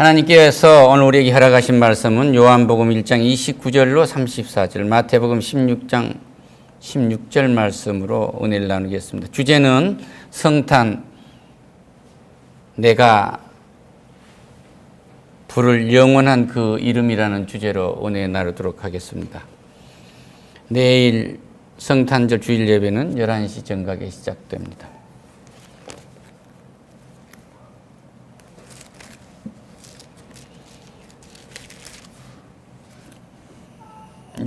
하나님께서 오늘 우리에게 허락하신 말씀은 요한복음 1장 29절로 34절, 마태복음 16장 16절 말씀으로 은혜를 나누겠습니다. 주제는 성탄, 내가 부를 영원한 그 이름이라는 주제로 은혜 나누도록 하겠습니다. 내일 성탄절 주일 예배는 11시 정각에 시작됩니다.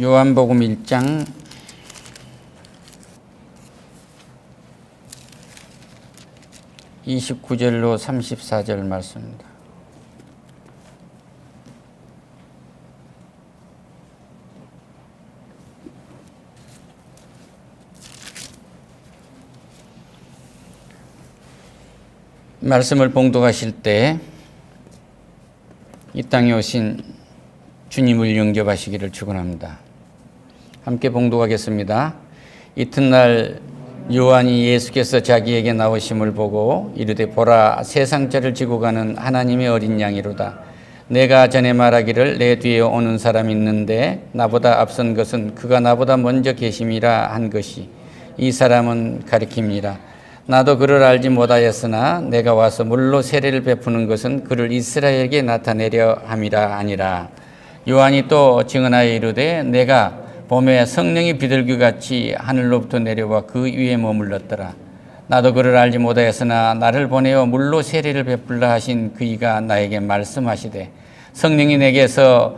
요한복음 1장 29절로 34절 말씀입니다. 말씀을 봉독하실 때 이 땅에 오신 주님을 영접하시기를 축원합니다. 함께 봉독하겠습니다. 이튿날 요한이 예수께서 자기에게 나오심을 보고 이르되 보라, 세상죄를 지고 가는 하나님의 어린 양이로다. 내가 전에 말하기를 내 뒤에 오는 사람이 있는데 나보다 앞선 것은 그가 나보다 먼저 계심이라 한 것이 이 사람은 가리킴이라. 나도 그를 알지 못하였으나 내가 와서 물로 세례를 베푸는 것은 그를 이스라엘에게 나타내려 함이라 아니라. 요한이 또 증언하여 이르되 내가 봄에 성령이 비둘기같이 하늘로부터 내려와 그 위에 머물렀더라. 나도 그를 알지 못하였으나 나를 보내어 물로 세례를 베풀라 하신 그이가 나에게 말씀하시되 성령이 내게서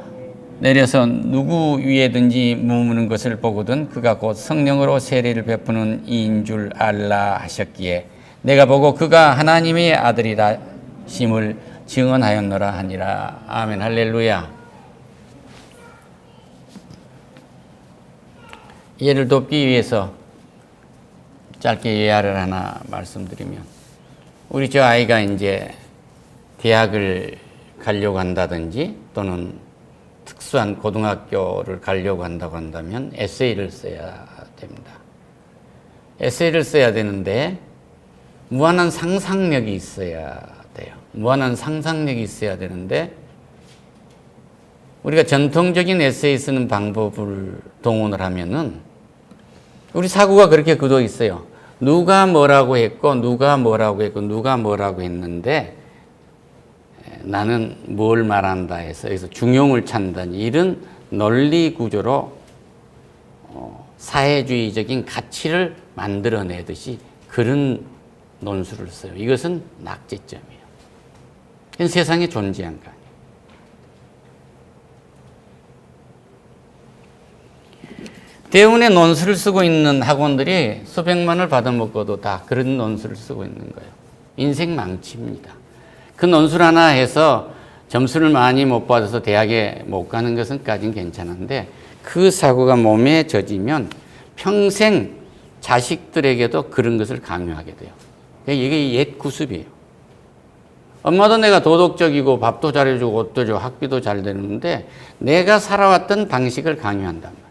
내려서 누구 위에든지 머무는 것을 보거든 그가 곧 성령으로 세례를 베푸는 이인 줄 알라 하셨기에 내가 보고 그가 하나님의 아들이라 심을 증언하였노라 하니라. 아멘. 할렐루야. 이해를 돕기 위해서 짧게 예화를 하나 말씀드리면, 우리 저 아이가 이제 대학을 가려고 한다든지 또는 특수한 고등학교를 가려고 한다고 한다면 에세이를 써야 됩니다. 에세이를 써야 되는데 무한한 상상력이 있어야 돼요. 무한한 상상력이 있어야 되는데 우리가 전통적인 에세이 쓰는 방법을 동원을 하면은 우리 사고가 그렇게 굳어 있어요. 누가 뭐라고 했고 누가 뭐라고 했고 누가 뭐라고 했는데 나는 뭘 말한다 해서 여기서 중용을 찾는다니, 이런 논리 구조로 사회주의적인 가치를 만들어내듯이 그런 논술을 써요. 이것은 낙제점이에요. 이건 세상에 존재한 거 아니에요. 대운의 논술을 쓰고 있는 학원들이 수백만을 받아먹고도 다 그런 논술을 쓰고 있는 거예요. 인생 망칩니다. 그 논술 하나 해서 점수를 많이 못 받아서 대학에 못 가는 것은까지는 괜찮은데 그 사고가 몸에 젖으면 평생 자식들에게도 그런 것을 강요하게 돼요. 이게 옛 구습이에요. 엄마도 내가 도덕적이고 밥도 잘해주고 옷도 주고 학비도 잘 되는데 내가 살아왔던 방식을 강요한단 말이에요.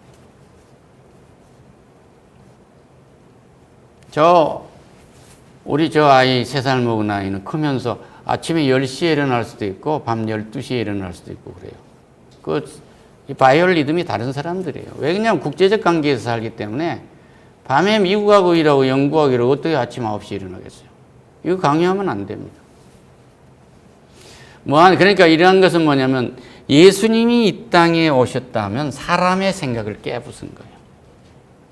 우리 저 아이 3살 먹은 아이는 크면서 아침에 10시에 일어날 수도 있고 밤 12시에 일어날 수도 있고 그래요. 이 바이오 리듬이 다른 사람들이에요. 왜냐하면 국제적 관계에서 살기 때문에 밤에 미국하고 일하고 영국하고 일하고 어떻게 아침 9시에 일어나겠어요. 이거 강요하면 안 됩니다. 그러니까 이러한 것은 뭐냐면 예수님이 이 땅에 오셨다면 사람의 생각을 깨부순 거예요.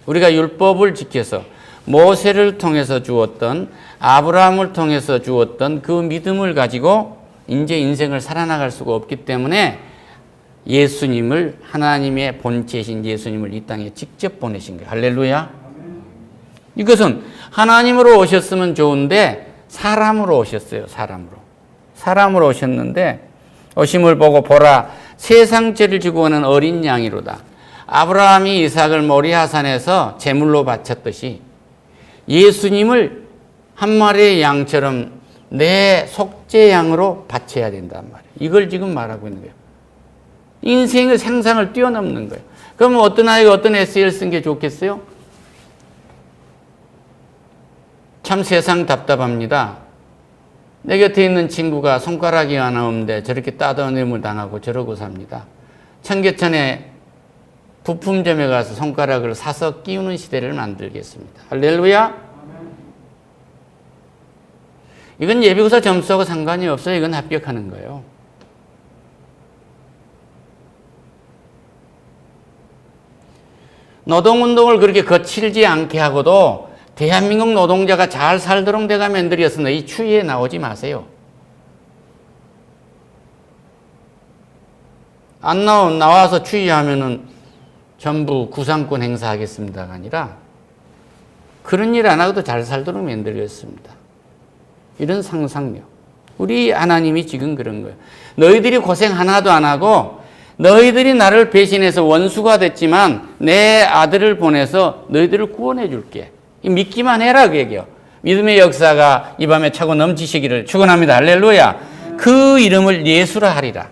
우리가 율법을 지켜서 모세를 통해서 주었던, 아브라함을 통해서 주었던 그 믿음을 가지고 이제 인생을 살아나갈 수가 없기 때문에 예수님을, 하나님의 본체이신 예수님을 이 땅에 직접 보내신 거예요. 할렐루야. 이것은 하나님으로 오셨으면 좋은데 사람으로 오셨어요. 사람으로 오셨는데 오심을 보고 보라, 세상 죄를 지고 오는 어린 양이로다. 아브라함이 이삭을 모리아산에서 제물로 바쳤듯이 예수님을 한 마리의 양처럼 내 속죄 양으로 바쳐야 된단 말이에요. 이걸 지금 말하고 있는 거예요. 인생의 상상을 뛰어넘는 거예요. 그러면 어떤 아이가 어떤 에세이를 쓴 게 좋겠어요? 참 세상 답답합니다. 내 곁에 있는 친구가 손가락이 하나 없는데 저렇게 따돌림을 당하고 저러고 삽니다. 청계천에 부품점에 가서 손가락을 사서 끼우는 시대를 만들겠습니다. 할렐루야. 이건 예비고사 점수하고 상관이 없어요. 이건 합격하는 거예요. 노동운동을 그렇게 거칠지 않게 하고도 대한민국 노동자가 잘 살도록 내가 만들었으나 이 추위에 나오지 마세요. 안 나와서 추위하면은 전부 구상권 행사하겠습니다가 아니라 그런 일 안 하고도 잘 살도록 만들겠습니다. 이런 상상력. 우리 하나님이 지금 그런 거예요. 너희들이 고생 하나도 안 하고 너희들이 나를 배신해서 원수가 됐지만 내 아들을 보내서 너희들을 구원해 줄게. 믿기만 해라 그 얘기요. 믿음의 역사가 이 밤에 차고 넘치시기를 축원합니다. 할렐루야. 그 이름을 예수라 하리라.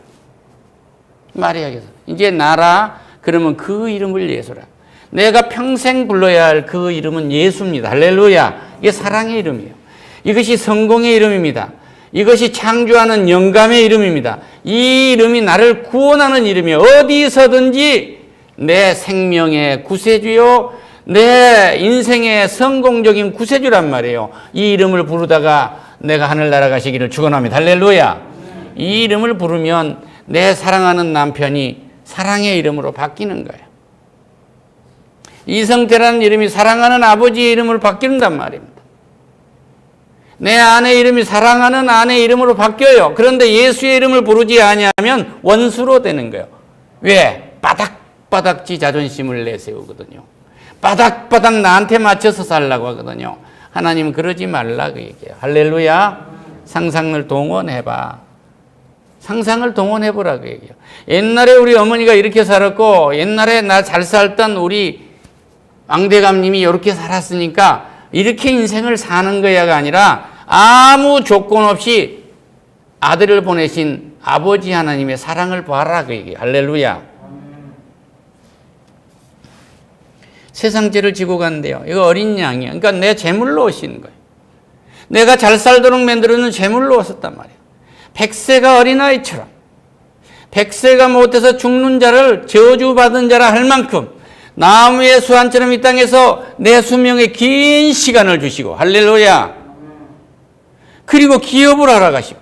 마리아께서 이제 나라 그러면 그 이름을 예수라. 내가 평생 불러야 할 그 이름은 예수입니다. 할렐루야. 이게 사랑의 이름이에요. 이것이 성공의 이름입니다. 이것이 창조하는 영감의 이름입니다. 이 이름이 나를 구원하는 이름이에요. 어디서든지 내 생명의 구세주요, 내 인생의 성공적인 구세주란 말이에요. 이 이름을 부르다가 내가 하늘 날아가시기를 축원합니다. 할렐루야. 이 이름을 부르면 내 사랑하는 남편이 사랑의 이름으로 바뀌는 거예요. 이성태라는 이름이 사랑하는 아버지의 이름으로 바뀐단 말입니다. 내 아내 이름이 사랑하는 아내 이름으로 바뀌어요. 그런데 예수의 이름을 부르지 아니하면 원수로 되는 거예요. 왜? 바닥바닥지 자존심을 내세우거든요. 바닥바닥 나한테 맞춰서 살라고 하거든요. 하나님은 그러지 말라 그 얘기예요. 할렐루야. 상상을 동원해봐. 상상을 동원해보라 그 얘기예요. 옛날에 우리 어머니가 이렇게 살았고 옛날에 나 잘 살던 우리 왕대감님이 이렇게 살았으니까 이렇게 인생을 사는 거야가 아니라 아무 조건 없이 아들을 보내신 아버지 하나님의 사랑을 봐라 그 얘기예요. 할렐루야. 세상 죄를 지고 간대요. 이거 어린 양이야. 그러니까 내 제물로 오신 거예요. 내가 잘 살도록 만들어놓은 제물로 오셨단 말이에요. 백세가 어린아이처럼 백세가 못해서 죽는 자를 저주받은 자라 할 만큼 나무의 수완처럼 이 땅에서 내 수명의 긴 시간을 주시고 할렐루야. 그리고 기업을 알아가시고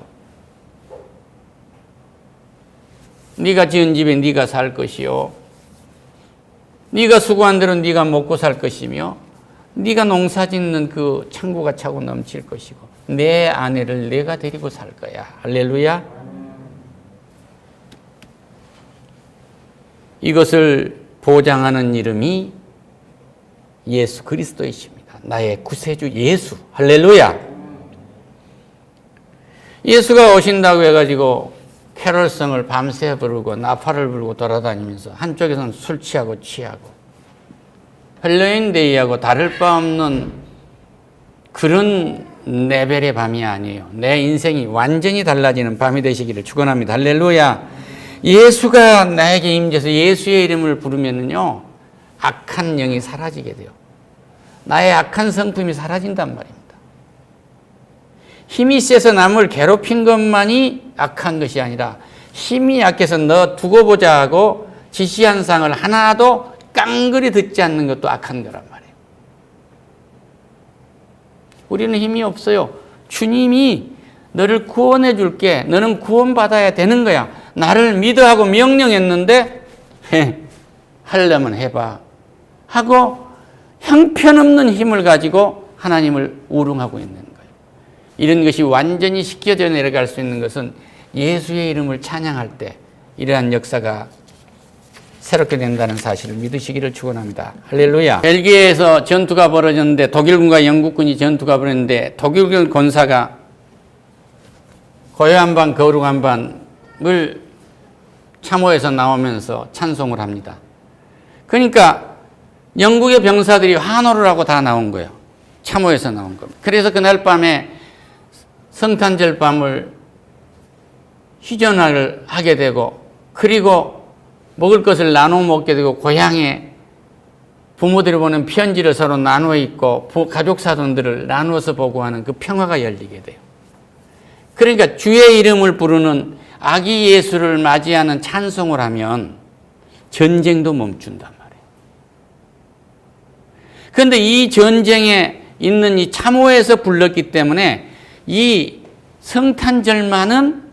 네가 지은 집에 네가 살 것이요 네가 수고한 대로 네가 먹고 살 것이며 네가 농사 짓는 그 창고가 차고 넘칠 것이고 내 아내를 내가 데리고 살 거야. 할렐루야. 이것을 보장하는 이름이 예수 그리스도이십니다. 나의 구세주 예수. 할렐루야. 예수가 오신다고 해가지고 캐롤성을 밤새 부르고 나팔을 불고 돌아다니면서 한쪽에서는 술 취하고 헬로윈 데이하고 다를 바 없는 그런 레벨의 밤이 아니에요. 내 인생이 완전히 달라지는 밤이 되시기를 축원합니다. 할렐루야. 예수가 나에게 임재해서 예수의 이름을 부르면요 악한 영이 사라지게 돼요. 나의 악한 성품이 사라진단 말입니다. 힘이 세서 남을 괴롭힌 것만이 악한 것이 아니라 힘이 약해서 너 두고 보자 하고 지시한 상을 하나도 깡그리 듣지 않는 것도 악한 거란 말이에요. 우리는 힘이 없어요. 주님이 너를 구원해 줄게. 너는 구원받아야 되는 거야. 나를 믿어 하고 명령했는데 하려면 해봐 하고 형편없는 힘을 가지고 하나님을 우롱하고 있는 거예요. 이런 것이 완전히 씻겨져 내려갈 수 있는 것은 예수의 이름을 찬양할 때 이러한 역사가 새롭게 된다는 사실을 믿으시기를 축원합니다. 할렐루야. 벨기에에서 전투가 벌어졌는데 독일군과 영국군이 전투가 벌어졌는데 독일군 권사가 고요한 밤 거룩한 밤을 참호에서 나오면서 찬송을 합니다. 그러니까 영국의 병사들이 환호를 하고 다 나온 거예요. 참호에서 나온 겁니다. 그래서 그날 밤에 성탄절 밤을 휴전을 하게 되고 그리고 먹을 것을 나눠 먹게 되고 고향에 부모들이 보낸 편지를 서로 나누어 읽고 가족 사돈들을 나누어서 보고하는 그 평화가 열리게 돼요. 그러니까 주의 이름을 부르는 아기 예수를 맞이하는 찬송을 하면 전쟁도 멈춘단 말이에요. 그런데 이 전쟁에 있는 이 참호에서 불렀기 때문에 이 성탄절만은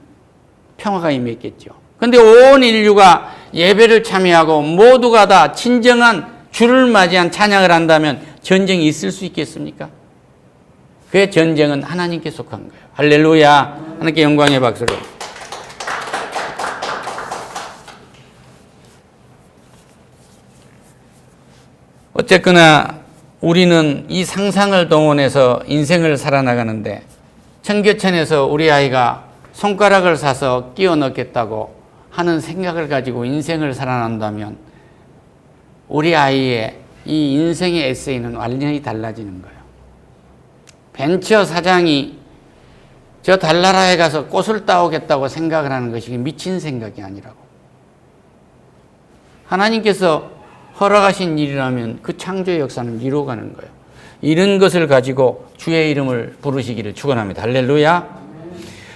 평화가 임했겠죠. 그런데 온 인류가 예배를 참여하고 모두가 다 진정한 주를 맞이한 찬양을 한다면 전쟁이 있을 수 있겠습니까? 그 전쟁은 하나님께 속한 거예요. 할렐루야. 하나님께 영광의 박수를. 어쨌거나 우리는 이 상상을 동원해서 인생을 살아나가는데 청계천에서 우리 아이가 손가락을 사서 끼워 넣겠다고 하는 생각을 가지고 인생을 살아난다면 우리 아이의 이 인생의 에세이는 완전히 달라지는 거예요. 벤처 사장이 저 달나라에 가서 꽃을 따오겠다고 생각을 하는 것이 미친 생각이 아니라고. 하나님께서 허락하신 일이라면 그 창조의 역사는 이루어가는 거예요. 이런 것을 가지고 주의 이름을 부르시기를 축원합니다. 할렐루야.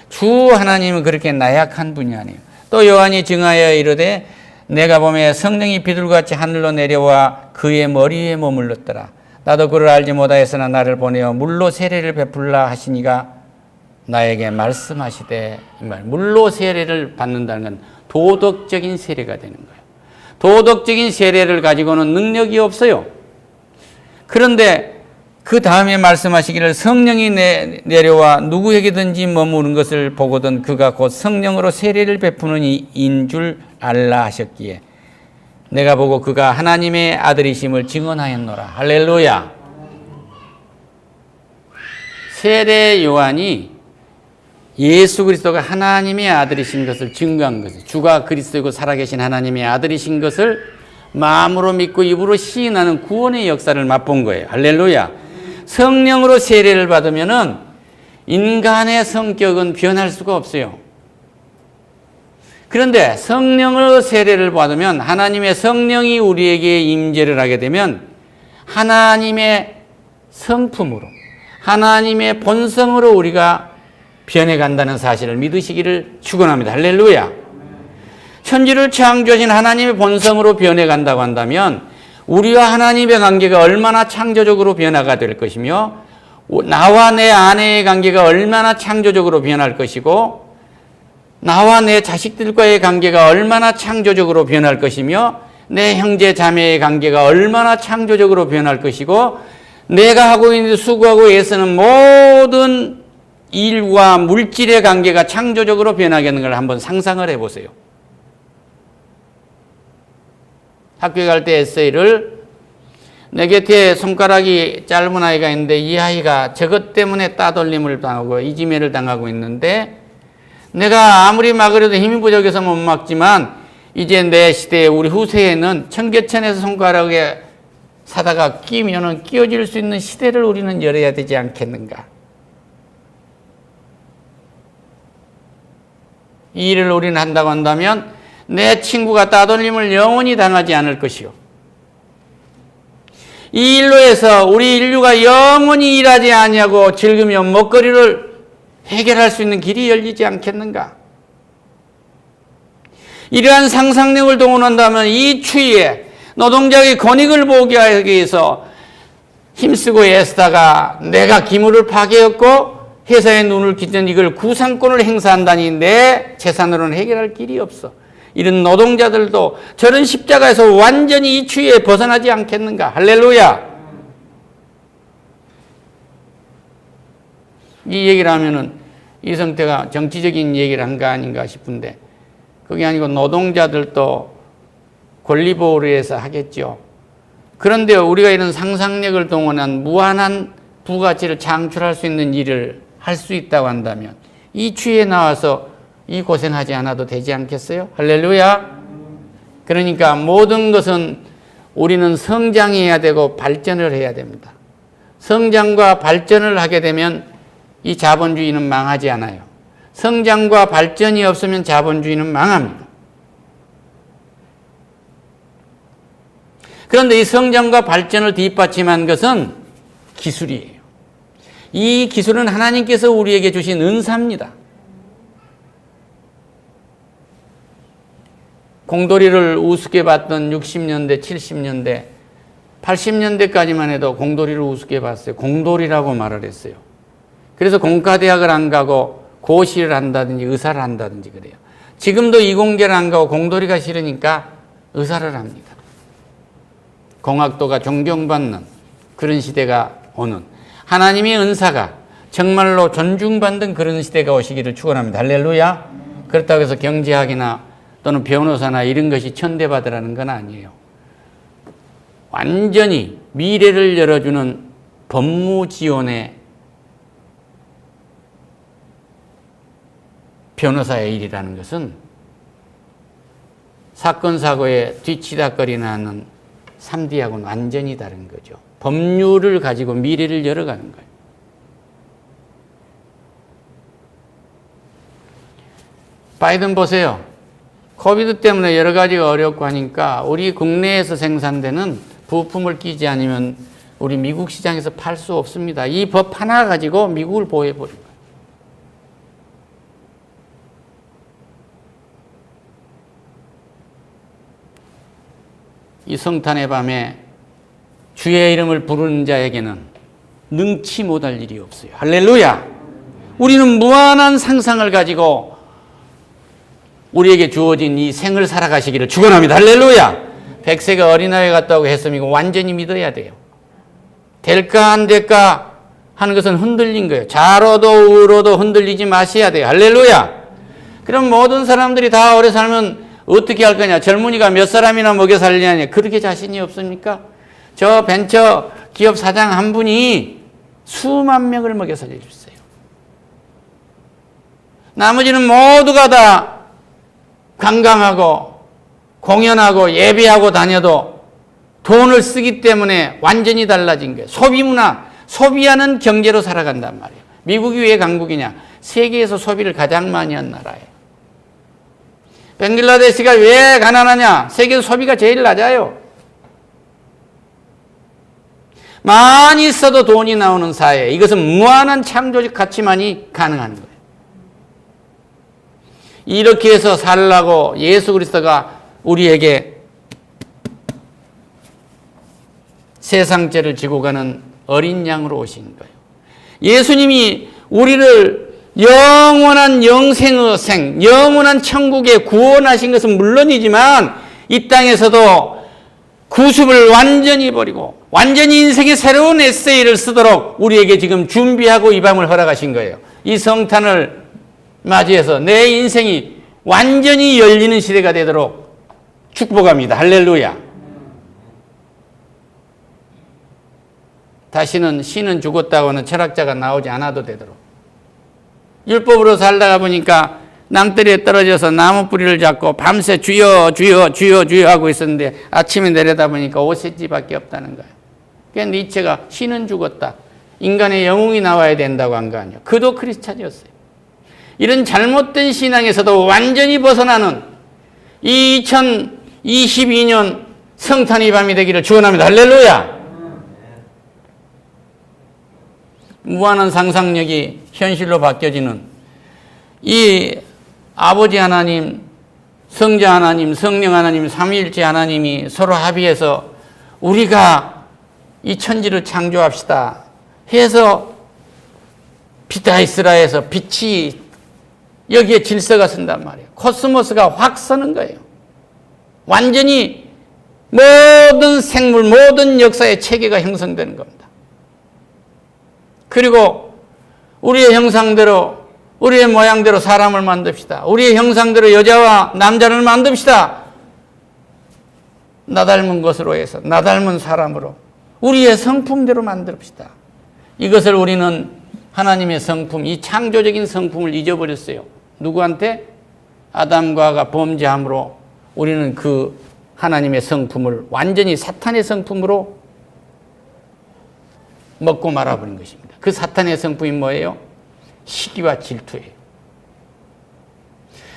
주 하나님은 그렇게 나약한 분이 아니에요. 또 요한이 증하여 이르되 내가 보매 성령이 비둘같이 하늘로 내려와 그의 머리 위에 머물렀더라. 나도 그를 알지 못하였으나 나를 보내어 물로 세례를 베풀라 하시니가 나에게 말씀하시되, 이 말, 물로 세례를 받는다는 건 도덕적인 세례가 되는 거예요. 도덕적인 세례를 가지고는 능력이 없어요. 그런데 그 다음에 말씀하시기를 성령이 내려와 누구에게든지 머무는 것을 보거든 그가 곧 성령으로 세례를 베푸는 이인 줄 알라 하셨기에 내가 보고 그가 하나님의 아들이심을 증언하였노라. 할렐루야. 세례 요한이 예수 그리스도가 하나님의 아들이신 것을 증거한 것을, 주가 그리스도이고 살아계신 하나님의 아들이신 것을 마음으로 믿고 입으로 시인하는 구원의 역사를 맛본 거예요. 할렐루야. 성령으로 세례를 받으면은 인간의 성격은 변할 수가 없어요. 그런데 성령으로 세례를 받으면 하나님의 성령이 우리에게 임재를 하게 되면 하나님의 성품으로, 하나님의 본성으로 우리가 변해간다는 사실을 믿으시기를 축원합니다. 할렐루야. 천지를 창조하신 하나님의 본성으로 변해간다고 한다면 우리와 하나님의 관계가 얼마나 창조적으로 변화가 될 것이며 나와 내 아내의 관계가 얼마나 창조적으로 변할 것이고 나와 내 자식들과의 관계가 얼마나 창조적으로 변할 것이며 내 형제 자매의 관계가 얼마나 창조적으로 변할 것이고 내가 하고 있는 수고하고 애쓰는 모든 일과 물질의 관계가 창조적으로 변하겠는 걸 한번 상상을 해보세요. 학교에 갈 때 에세이를 내 곁에 손가락이 짧은 아이가 있는데 이 아이가 저것 때문에 따돌림을 당하고 이지매를 당하고 있는데 내가 아무리 막으려도 힘이 부족해서 못 막지만 이제 내 시대에 우리 후세에는 청계천에서 손가락에 사다가 끼면은 끼워질 수 있는 시대를 우리는 열어야 되지 않겠는가. 이 일을 우리는 한다고 한다면 내 친구가 따돌림을 영원히 당하지 않을 것이요. 이 일로 해서 우리 인류가 영원히 일하지 아니하고 즐기며 먹거리를 해결할 수 있는 길이 열리지 않겠는가. 이러한 상상력을 동원한다면 이 추위에 노동자의 권익을 보게 하기 위해서 힘쓰고 애쓰다가 내가 기물을 파괴했고 회사에 눈을 기준 이걸 구상권을 행사한다니 내 재산으로는 해결할 길이 없어. 이런 노동자들도 저런 십자가에서 완전히 이 추위에 벗어나지 않겠는가. 할렐루야. 이 얘기를 하면은 이성태가 정치적인 얘기를 한 거 아닌가 싶은데 그게 아니고 노동자들도 권리보호를 위해서 하겠죠. 그런데 우리가 이런 상상력을 동원한 무한한 부가치를 창출할 수 있는 일을 할 수 있다고 한다면 이 추위에 나와서 이 고생하지 않아도 되지 않겠어요? 할렐루야. 그러니까 모든 것은 우리는 성장해야 되고 발전을 해야 됩니다. 성장과 발전을 하게 되면 이 자본주의는 망하지 않아요. 성장과 발전이 없으면 자본주의는 망합니다. 그런데 이 성장과 발전을 뒷받침한 것은 기술이에요. 이 기술은 하나님께서 우리에게 주신 은사입니다. 공돌이를 우습게 봤던 60년대, 70년대, 80년대까지만 해도 공돌이를 우습게 봤어요. 공돌이라고 말을 했어요. 그래서 공과대학을 안 가고 고시를 한다든지 의사를 한다든지 그래요. 지금도 이공계를 안 가고 공돌이가 싫으니까 의사를 합니다. 공학도가 존경받는 그런 시대가 오는, 하나님의 은사가 정말로 존중받는 그런 시대가 오시기를 축원합니다. 할렐루야. 그렇다고 해서 경제학이나 또는 변호사나 이런 것이 천대받으라는 건 아니에요. 완전히 미래를 열어주는 법무지원의 변호사의 일이라는 것은 사건 사고에 뒤치다거리나 하는 3D하고는 완전히 다른 거죠. 법률을 가지고 미래를 열어가는 거예요. 바이든 보세요. 코비드 때문에 여러 가지가 어렵고 하니까 우리 국내에서 생산되는 부품을 끼지 않으면 우리 미국 시장에서 팔 수 없습니다. 이 법 하나 가지고 미국을 보호해버린 거예요. 이 성탄의 밤에 주의 이름을 부르는 자에게는 능치 못할 일이 없어요. 할렐루야! 우리는 무한한 상상을 가지고 우리에게 주어진 이 생을 살아가시기를 축원합니다. 할렐루야! 백세가 어린아이 같다고 했으면 이거 완전히 믿어야 돼요. 될까 안 될까 하는 것은 흔들린 거예요. 좌로도 우로도 흔들리지 마셔야 돼요. 할렐루야! 그럼 모든 사람들이 다 오래 살면 어떻게 할 거냐? 젊은이가 몇 사람이나 먹여 살리냐? 그렇게 자신이 없습니까? 저 벤처 기업 사장 한 분이 수만 명을 먹여 살려줬어요. 나머지는 모두가 다 관광하고 공연하고 예배하고 다녀도 돈을 쓰기 때문에 완전히 달라진 거예요. 소비문화, 소비하는 경제로 살아간단 말이에요. 미국이 왜 강국이냐? 세계에서 소비를 가장 많이 한 나라예요. 벵글라데시가 왜 가난하냐? 세계에서 소비가 제일 낮아요. 많이 써도 돈이 나오는 사회. 이것은 무한한 창조적 가치만이 가능한 거예요. 이렇게 해서 살라고 예수 그리스도가 우리에게 세상죄를 지고 가는 어린 양으로 오신 거예요. 예수님이 우리를 영원한 영생의 생, 영원한 천국에 구원하신 것은 물론이지만 이 땅에서도 구습을 완전히 버리고 완전히 인생의 새로운 에세이를 쓰도록 우리에게 지금 준비하고 이 밤을 허락하신 거예요. 이 성탄을 맞이해서 내 인생이 완전히 열리는 시대가 되도록 축복합니다. 할렐루야. 다시는 신은 죽었다고 하는 철학자가 나오지 않아도 되도록. 율법으로 살다가 보니까 낭떠리에 떨어져서 나무 뿌리를 잡고 밤새 주여 주여 주여 주여 하고 있었는데 아침에 내려다보니까 5cm밖에 없다는 거예요. 그러니까 니체가 신은 죽었다. 인간의 영웅이 나와야 된다고 한 거 아니에요. 그도 크리스찬이었어요. 이런 잘못된 신앙에서도 완전히 벗어나는 2022년 성탄의 밤이 되기를 축원합니다. 할렐루야. 무한한 상상력이 현실로 바뀌어지는 이 아버지 하나님, 성자 하나님, 성령 하나님, 삼위일체 하나님이 서로 합의해서 우리가 이 천지를 창조합시다 해서 피타이스라에서 빛이 여기에 질서가 쓴단 말이에요. 코스모스가 확 서는 거예요. 완전히 모든 생물, 모든 역사의 체계가 형성되는 겁니다. 그리고 우리의 형상대로, 우리의 모양대로 사람을 만듭시다. 우리의 형상대로 여자와 남자를 만듭시다. 나 닮은 것으로 해서, 나 닮은 사람으로 우리의 성품대로 만듭시다. 이것을 우리는 하나님의 성품, 이 창조적인 성품을 잊어버렸어요. 누구한테? 아담과 하와가 범죄함으로 우리는 그 하나님의 성품을 완전히 사탄의 성품으로 먹고 말아버린 것입니다. 그 사탄의 성품이 뭐예요? 시기와 질투예요.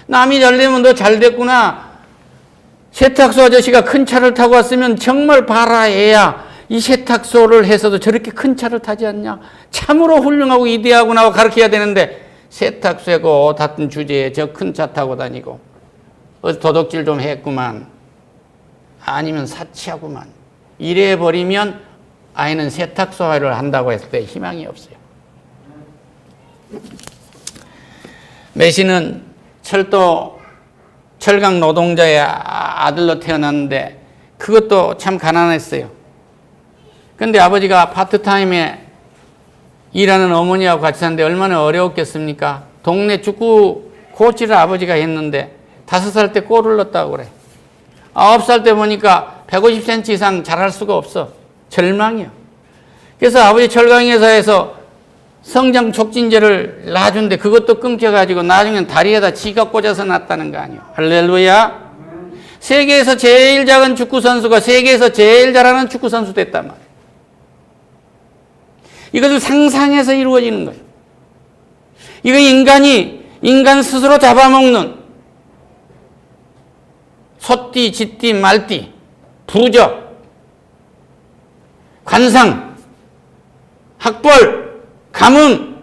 남이 잘 되면 너 잘 됐구나. 세탁소 아저씨가 큰 차를 타고 왔으면 정말 봐라 애야. 이 세탁소를 해서도 저렇게 큰 차를 타지 않냐? 참으로 훌륭하고 이대하구나 하고 가르쳐야 되는데 세탁소고 같은 주제에 저 큰 차 타고 다니고 도둑질 좀 했구만. 아니면 사치하구만. 이래 버리면 아이는 세탁소 일을 한다고 했을 때 희망이 없어요. 메시는 철강 노동자의 아들로 태어났는데 그것도 참 가난했어요. 근데 아버지가 파트타임에 일하는 어머니하고 같이 사는데 얼마나 어려웠겠습니까? 동네 축구 코치를 아버지가 했는데 5살 때 골을 넣었다고 그래. 9살 때 보니까 150cm 이상 잘할 수가 없어. 절망이야. 그래서 아버지 철강회사에서 성장 촉진제를 놔준데 그것도 끊겨가지고 나중엔 다리에다 지가 꽂아서 놨다는 거 아니에요. 할렐루야. 세계에서 제일 작은 축구선수가 세계에서 제일 잘하는 축구선수 됐단 말이에요. 이것을 상상해서 이루어지는 거예요. 이거 인간 스스로 잡아먹는 소띠, 쥐띠, 말띠, 부적, 관상, 학벌, 가문,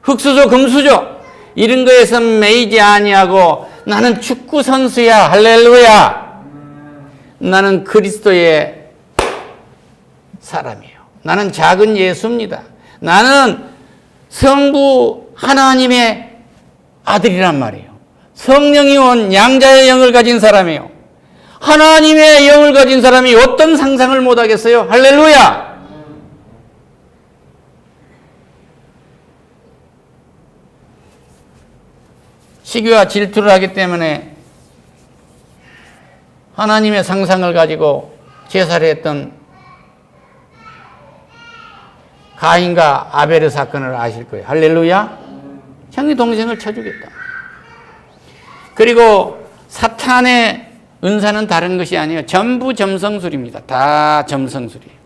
흙수저, 금수저 이런 거에서 매이지 아니하고 나는 축구 선수야. 할렐루야. 나는 그리스도의 사람이에요. 나는 작은 예수입니다. 나는 성부 하나님의 아들이란 말이에요. 성령이 온 양자의 영을 가진 사람이에요. 하나님의 영을 가진 사람이 어떤 상상을 못하겠어요? 할렐루야. 시기와 질투를 하기 때문에 하나님의 상상을 가지고 제사를 했던 가인과 아벨의 사건을 아실 거예요. 할렐루야. 형이 동생을 쳐주겠다. 그리고 사탄의 은사는 다른 것이 아니에요. 전부 점성술입니다. 다 점성술이에요.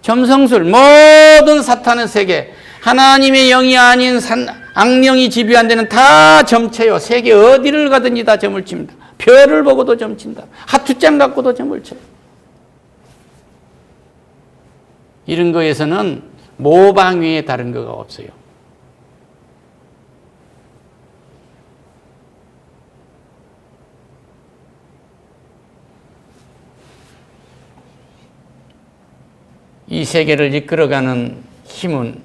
점성술, 모든 사탄의 세계, 하나님의 영이 아닌 악령이 지배한 데는 다 점쳐요. 세계 어디를 가든지 다 점을 칩니다. 별을 보고도 점친다. 하투장 갖고도 점을 쳐요. 이런 거에서는 모방 외에 다른 거가 없어요. 이 세계를 이끌어가는 힘은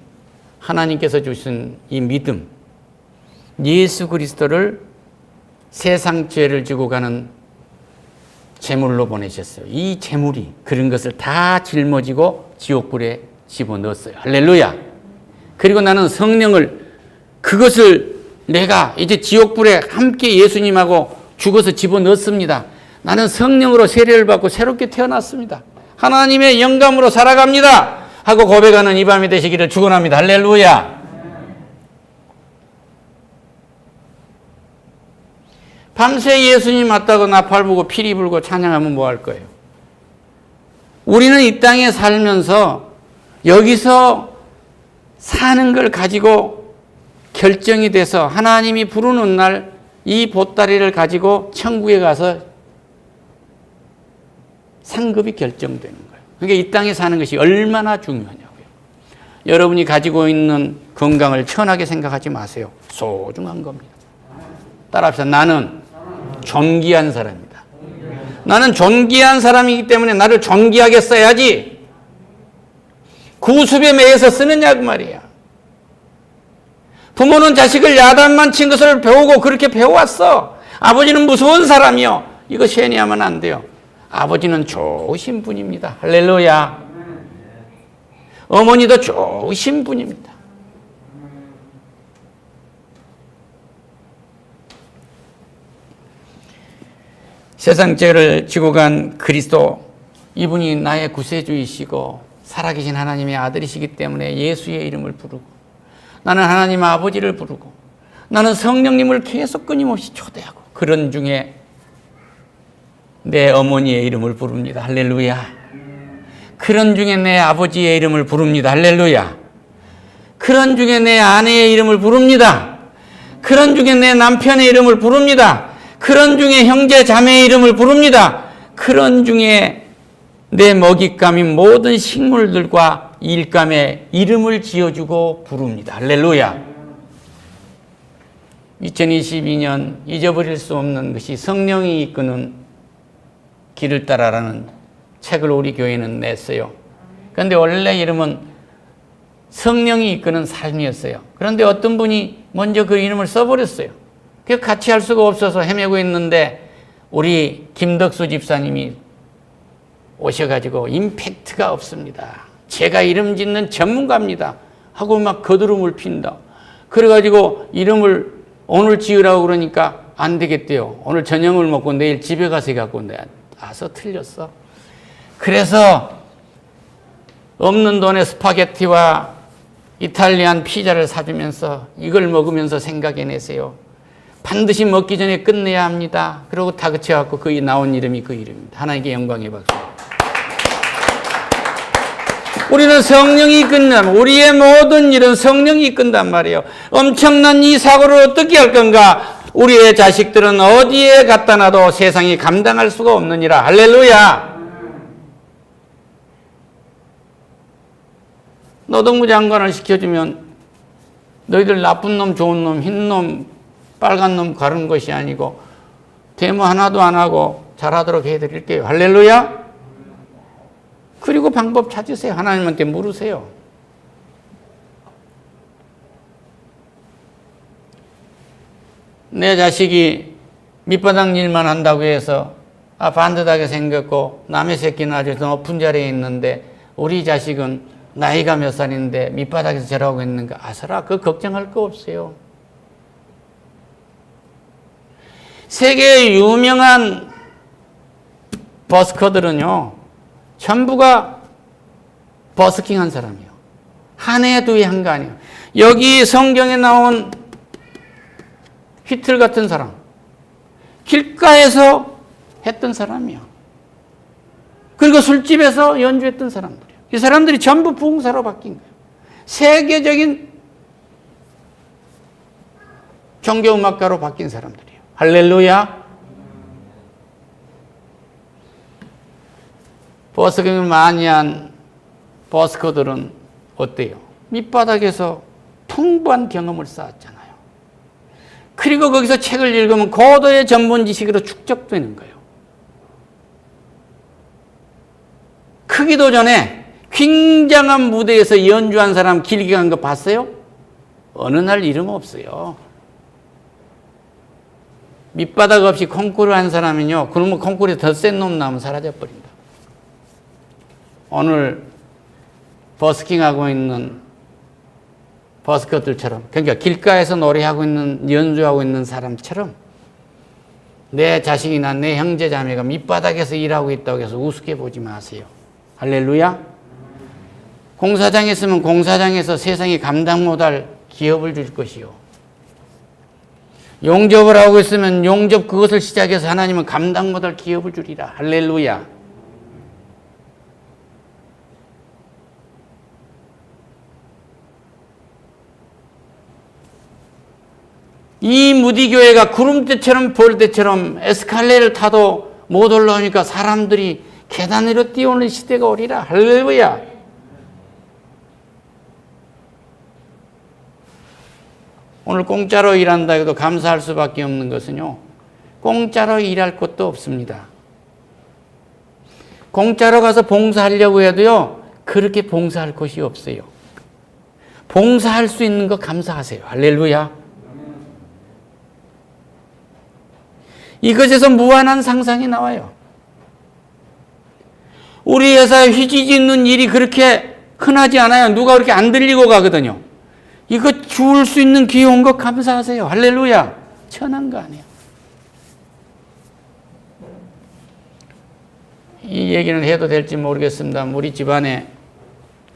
하나님께서 주신 이 믿음, 예수 그리스도를 세상 죄를 지고 가는 제물로 보내셨어요. 이 제물이 그런 것을 다 짊어지고 지옥불에 집어넣었어요. 할렐루야. 그리고 나는 성령을 그것을 내가 이제 지옥불에 함께 예수님하고 죽어서 집어넣습니다. 나는 성령으로 세례를 받고 새롭게 태어났습니다. 하나님의 영감으로 살아갑니다 하고 고백하는 이 밤이 되시기를 축원합니다. 할렐루야. 밤새 예수님 맞다고 나팔 불고 피리 불고 찬양하면 뭐 할 거예요? 우리는 이 땅에 살면서 여기서 사는 걸 가지고 결정이 돼서 하나님이 부르는 날 이 보따리를 가지고 천국에 가서 상급이 결정되는 거예요. 그러니까 이 땅에 사는 것이 얼마나 중요하냐고요. 여러분이 가지고 있는 건강을 천하게 생각하지 마세요. 소중한 겁니다. 따라합시다. 나는 존귀한 사람이다. 나는 존귀한 사람이기 때문에 나를 존귀하게 써야지 구습에 매여서 쓰느냐 그 말이야. 부모는 자식을 야단만 친 것을 배우고 그렇게 배워왔어. 아버지는 무서운 사람이요. 이거 쉐니하면 안 돼요. 아버지는 좋으신 분입니다. 할렐루야. 어머니도 좋으신 분입니다. 세상 죄를 지고 간 그리스도, 이분이 나의 구세주이시고 살아계신 하나님의 아들이시기 때문에 예수의 이름을 부르고 나는 하나님 아버지를 부르고 나는 성령님을 계속 끊임없이 초대하고 그런 중에 내 어머니의 이름을 부릅니다. 할렐루야. 그런 중에 내 아버지의 이름을 부릅니다. 할렐루야. 그런 중에 내 아내의 이름을 부릅니다. 그런 중에 내 남편의 이름을 부릅니다. 그런 중에 형제 자매의 이름을 부릅니다. 그런 중에 내 먹잇감인 모든 식물들과 일감의 이름을 지어주고 부릅니다. 할렐루야. 2022년 잊어버릴 수 없는 것이 성령이 이끄는 길을 따라라는 책을 우리 교회는 냈어요. 그런데 원래 이름은 성령이 이끄는 삶이었어요. 그런데 어떤 분이 먼저 그 이름을 써버렸어요. 그 같이 할 수가 없어서 헤매고 있는데 우리 김덕수 집사님이 오셔가지고 임팩트가 없습니다. 제가 이름 짓는 전문가입니다. 하고 막 거드름을 핀다. 그래가지고 이름을 오늘 지으라고 그러니까 안 되겠대요. 오늘 저녁을 먹고 내일 집에 가서 갖고 와서 틀렸어. 그래서 없는 돈에 스파게티와 이탈리안 피자를 사주면서 이걸 먹으면서 생각해내세요. 반드시 먹기 전에 끝내야 합니다. 그러고 다그쳐갖고 그 나온 이름이 그 이름입니다. 하나님께 영광의 박수. 우리는 성령이 이끈다면 우리의 모든 일은 성령이 이끈단 말이에요. 엄청난 이 사고를 어떻게 할 건가? 우리의 자식들은 어디에 갖다 놔도 세상이 감당할 수가 없느니라. 할렐루야. 노동부 장관을 시켜주면 너희들 나쁜 놈, 좋은 놈, 흰 놈, 빨간 놈 가르는 것이 아니고 데모 하나도 안 하고 잘하도록 해드릴게요. 할렐루야. 그리고 방법 찾으세요. 하나님한테 물으세요. 내 자식이 밑바닥 일만 한다고 해서 반듯하게 생겼고 남의 새끼는 아주 높은 자리에 있는데 우리 자식은 나이가 몇 살인데 밑바닥에서 저러고 있는가 아서라. 그거 걱정할 거 없어요. 세계의 유명한 버스커들은요 전부가 버스킹한 사람이에요. 한 해, 두 해 한 거 아니에요. 여기 성경에 나온 히틀 같은 사람, 길가에서 했던 사람이에요. 그리고 술집에서 연주했던 사람들이에요. 이 사람들이 전부 부흥사로 바뀐 거예요. 세계적인 종교음악가로 바뀐 사람들이에요. 할렐루야. 버스킹을 많이 한 버스커들은 어때요? 밑바닥에서 풍부한 경험을 쌓았잖아요. 그리고 거기서 책을 읽으면 고도의 전문 지식으로 축적되는 거예요. 크기도 전에 굉장한 무대에서 연주한 사람 길게 간 거 봤어요? 어느 날 이름 없어요. 밑바닥 없이 콩쿠르 한 사람은요, 그러면 콩쿠르에 더 센 놈 나오면 사라져버린다. 오늘 버스킹하고 있는 버스커들처럼, 그러니까 길가에서 노래하고 있는, 연주하고 있는 사람처럼 내 자식이나 내 형제 자매가 밑바닥에서 일하고 있다고 해서 우습게 보지 마세요. 할렐루야. 공사장에 있으면 공사장에서 세상이 감당 못할 기업을 줄 것이요. 용접을 하고 있으면 용접 그것을 시작해서 하나님은 감당 못할 기업을 주리라. 할렐루야. 이 무디교회가 구름대처럼 벌대처럼 에스칼레이터를 타도 못 올라오니까 사람들이 계단 위로 뛰어오는 시대가 오리라. 할렐루야. 오늘 공짜로 일한다 해도 감사할 수밖에 없는 것은요, 공짜로 일할 것도 없습니다. 공짜로 가서 봉사하려고 해도요, 그렇게 봉사할 것이 없어요. 봉사할 수 있는 거 감사하세요. 할렐루야. 이것에서 무한한 상상이 나와요. 우리 회사에 휘지지 있는 일이 그렇게 흔하지 않아요. 누가 그렇게 안 들리고 가거든요. 이거 줄 수 있는 기회 온 거 감사하세요. 할렐루야. 천한 거 아니에요. 이 얘기는 해도 될지 모르겠습니다. 우리 집안에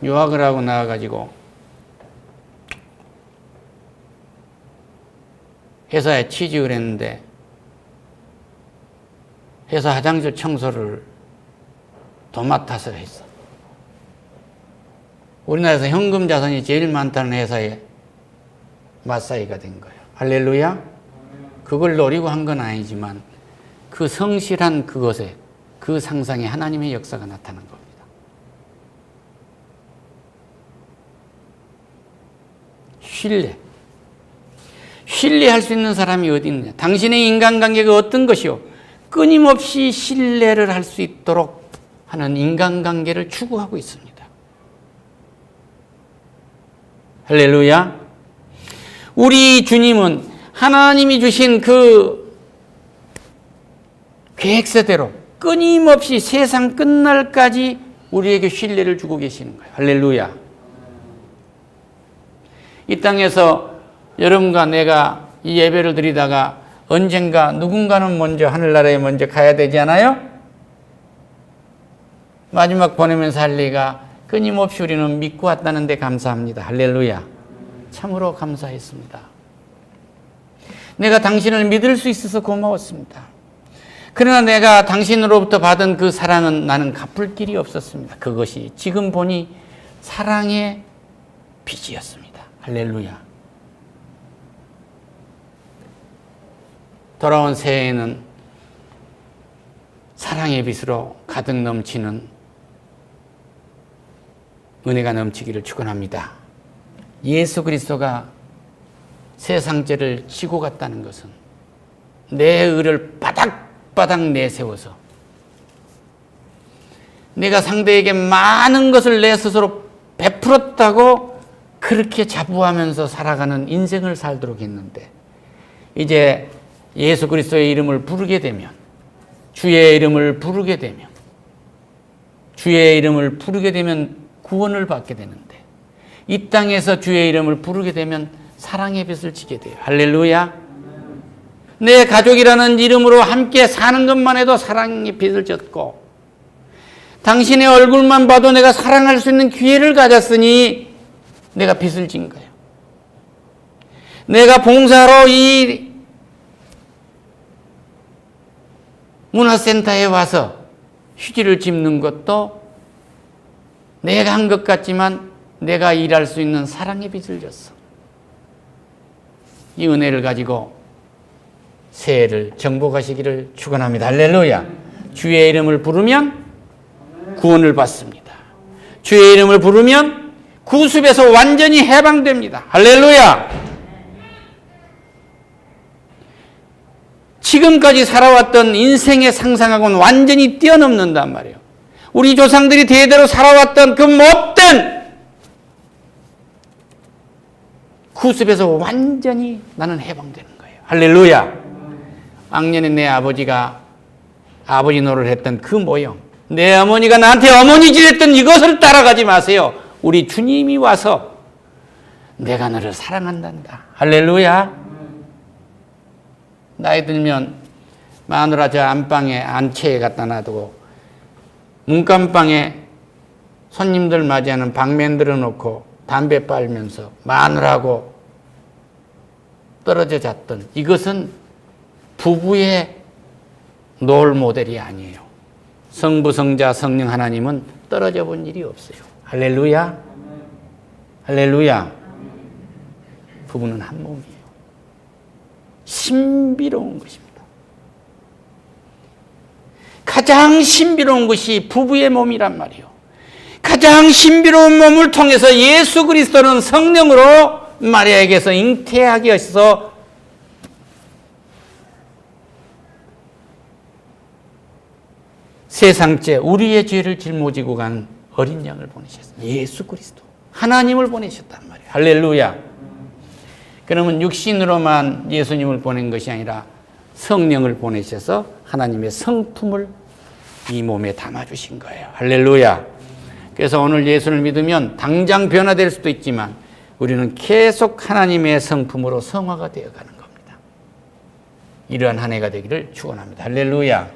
유학을 하고 나와가지고 회사에 취직을 했는데 회사 화장실 청소를 도맡아서 했어. 우리나라에서 현금 자산이 제일 많다는 회사에 맞사이가 된 거예요. 할렐루야. 그걸 노리고 한 건 아니지만 그 성실한 그것에, 그 상상에 하나님의 역사가 나타난 겁니다. 신뢰할 수 있는 사람이 어디 있느냐? 당신의 인간관계가 어떤 것이요? 끊임없이 신뢰를 할 수 있도록 하는 인간관계를 추구하고 있습니다. 할렐루야. 우리 주님은 하나님이 주신 그 계획서대로 끊임없이 세상 끝날까지 우리에게 신뢰를 주고 계시는 거예요. 할렐루야. 이 땅에서 여러분과 내가 이 예배를 드리다가 언젠가 누군가는 먼저 하늘나라에 먼저 가야 되지 않아요? 마지막 보내면서 할 리가 끊임없이 우리는 믿고 왔다는데 감사합니다. 할렐루야. 참으로 감사했습니다. 내가 당신을 믿을 수 있어서 고마웠습니다. 그러나 내가 당신으로부터 받은 그 사랑은 나는 갚을 길이 없었습니다. 그것이 지금 보니 사랑의 빚이었습니다. 할렐루야. 돌아온 새해에는 사랑의 빚으로 가득 넘치는 은혜가 넘치기를 축원합니다. 예수 그리스도가 세상죄를 지고 갔다는 것은 내 의를 바닥바닥 내세워서 내가 상대에게 많은 것을 내 스스로 베풀었다고 그렇게 자부하면서 살아가는 인생을 살도록 했는데, 이제 예수 그리스도의 이름을 부르게 되면, 주의 이름을 부르게 되면, 주의 이름을 부르게 되면 구원을 받게 되는데, 이 땅에서 주의 이름을 부르게 되면 사랑의 빚을 지게 돼요. 할렐루야. 내 가족이라는 이름으로 함께 사는 것만 해도 사랑의 빚을 졌고, 당신의 얼굴만 봐도 내가 사랑할 수 있는 기회를 가졌으니 내가 빚을 진 거예요. 내가 봉사로 이 문화센터에 와서 휴지를 짚는 것도 내가 한 것 같지만 내가 일할 수 있는 사랑의 빚을 졌어. 이 은혜를 가지고 새해를 정복하시기를 축원합니다. 할렐루야. 주의 이름을 부르면 구원을 받습니다. 주의 이름을 부르면 구습에서 완전히 해방됩니다. 할렐루야. 지금까지 살아왔던 인생의 상상하고는 완전히 뛰어넘는단 말이에요. 우리 조상들이 대대로 살아왔던 그 못된 구습에서 완전히 나는 해방되는 거예요. 할렐루야. 악년에 내 아버지가 아버지 노릇을 했던 그 모형, 내 어머니가 나한테 어머니질 했던 이것을 따라가지 마세요. 우리 주님이 와서 내가 너를 사랑한단다. 할렐루야. 나이 들면 마누라 저 안방에 안채에 갖다 놔두고 문간방에 손님들 맞이하는 방면 들어놓고 담배 빨면서 마누라하고 떨어져 잤던 이것은 부부의 롤 모델이 아니에요. 성부, 성자, 성령 하나님은 떨어져 본 일이 없어요. 할렐루야. 할렐루야. 부부는 한 몸이에요. 신비로운 것입니다. 가장 신비로운 것이 부부의 몸이란 말이에요. 가장 신비로운 몸을 통해서 예수 그리스도는 성령으로 마리아에게서 잉태하게 하셔서 세상죄, 우리의 죄를 짊어지고 간 어린 양을 보내셨어요. 예수 그리스도. 하나님을 보내셨단 말이에요. 할렐루야. 그러면 육신으로만 예수님을 보낸 것이 아니라 성령을 보내셔서 하나님의 성품을 이 몸에 담아주신 거예요. 할렐루야. 그래서 오늘 예수를 믿으면 당장 변화될 수도 있지만 우리는 계속 하나님의 성품으로 성화가 되어가는 겁니다. 이러한 한 해가 되기를 축원합니다. 할렐루야.